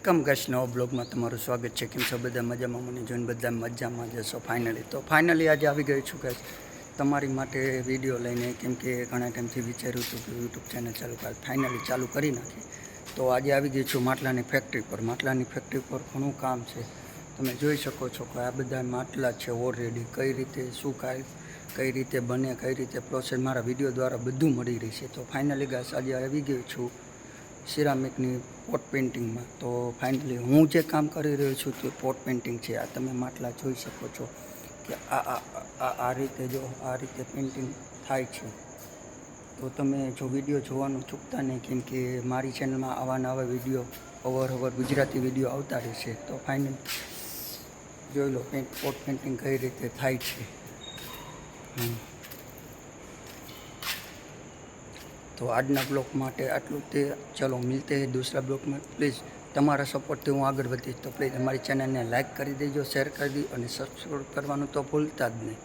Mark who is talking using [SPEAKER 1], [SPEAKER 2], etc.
[SPEAKER 1] Welcome guys, નવો બ્લોગમાં તમારું સ્વાગત છે. કેમ છો બધા? મજામાં? મને જોઈને બધા મજામાં જશો. ફાઇનલી આજે આવી ગઈ છું ગાઈસ તમારી માટે વિડીયો લઈને, કેમ કે ઘણા ટાઈમથી વિચાર્યું હતું કે યુટ્યુબ ચેનલ ચાલુ કર, ફાઇનલી ચાલુ કરી નાખી. તો આજે આવી ગઈ છું માટલાની ફેક્ટરી પર. માટલાની ફેક્ટરી પર ઘણું કામ છે. તમે જોઈ શકો છો કે આ બધા માટલા છે ઓલરેડી. કઈ રીતે શું કઈ રીતે બને, કઈ રીતે પ્રોસેસ મારા વિડીયો દ્વારા બધું મળી રહી છે. તો ફાઇનલી ગાઈસ આજે આવી ગઈ છું સિરામિકની પોટ પેઇન્ટિંગમાં. તો ફાઇનલી હું જે કામ કરી રહ્યો છું તે પોટ પેઇન્ટિંગ છે. આ તમે માટલા જોઈ શકો છો કે આ રીતે જો આ રીતે પેઇન્ટિંગ થાય છે. તો તમે જો વિડીયો જોવાનું ચૂકતા નહીં, કેમ કે મારી ચેનલમાં આવા વિડીયો અવર ગુજરાતી વિડીયો આવતા રહેશે. તો ફાઇનલ જોઈ લો પોટ પેઇન્ટિંગ કઈ રીતે થાય છે. તો આજના બ્લોગ માટે આટલું તે. ચલો મિલતે હૈ દૂસરા બ્લોગ में. પ્લીઝ તમારા સપોર્ટથી હું આગળ વધીશ. તો પ્લીઝ અમારી ચેનલને લાઇક કરી દેજો, શેર કરી દી અને સબસ્ક્રાઈબ કરવાનું તો ભૂલતા જ નહીં.